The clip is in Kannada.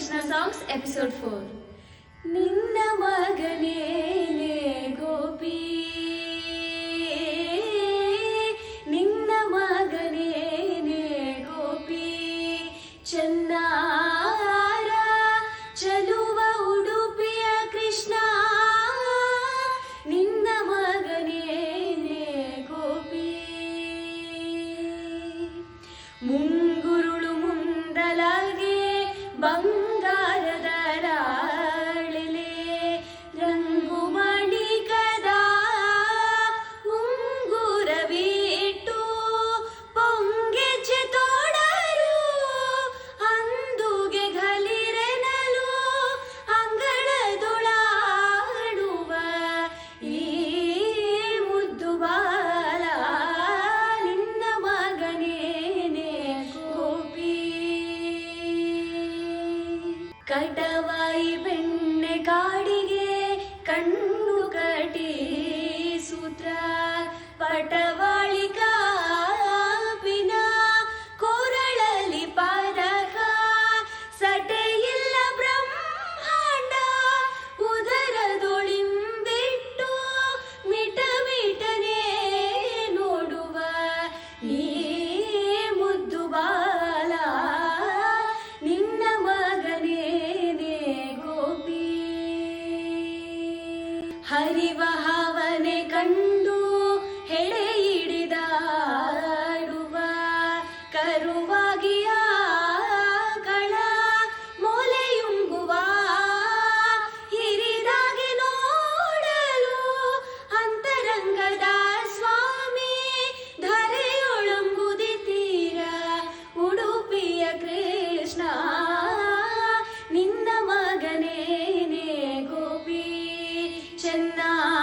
Krishna Songs Episode 4. ನಿನ್ನ ಮಗನೇನೆ ಗೋಪಿ, ನಿನ್ನ ಮಗನೇನೆ ಗೋಪಿ, ಚೆನ್ನಾರ ಚಲುವ ಉಡುಪಿಯ ಕೃಷ್ಣ, ನಿನ್ನ ಮಗನೇನೆ ಗೋಪಿ. ಮುಂಗುರುಳು ಮುಂದಲಾಗೆ ಬಂಗಾರದ ರಾಳೆಲೆ, ರಂಗು ಮಣಿಕದ ಉಂಗುರವಿಟ್ಟು ಪೊಂಗೆಚ್ಚೆ ತೋಡರು, ಅಂದುಗೆ ಘಲಿರೆನಲು ಅಂಗಳದೊಳಾಡುವ ಈ ಮುದ್ದು ಬಾಲ, ನಿನ್ನ ಮಗನೇನೆ ಗೋಪಿ. ಕಟವಾಯಿ ಬೆಣ್ಣೆ ಕಾಡಿಗೆ ಕಣ್ಣು ಕಟಿ ಸೂತ್ರ, ಪಟವಾಳಿ ಕಾಪಿನ ಕೊರಳಲಿ ಪಾದಕ, ಸಟೆಯಿಲ್ಲ ಬ್ರಹ್ಮಾಂಡ ಉದರದೊಳಿಂಬಿಟ್ಟು ಮಿಟ ಮಿಟನೆ ನೋಡುವ ಈ ಮುದ್ದು ಬಾಲ, ನಿನ್ನ ಮಗನೇನೆ ಗೋಪಿ. ಹರಿವ ಹಾವನೆ ಕಂಡು ಹೆಡೆ ಹಿಡಿದಾಡುವ ಕರುವಾಗಿಯ ಕಳ ಮೊಲೆಯುಂಗುವ, ಹಿರಿದಾಗಿ ನೋಡಲು ಅಂತರಂಗದ ಸ್ವಾಮಿ, ಧರೆಯೊಳಂಬುದಿತೀರ ಉಡುಪಿಯ ಕೃಷ್ಣ, ನಿನ್ನ ಮಗನೇನೆ ಗೋಪಿ. ಚೆನ್ನಾರ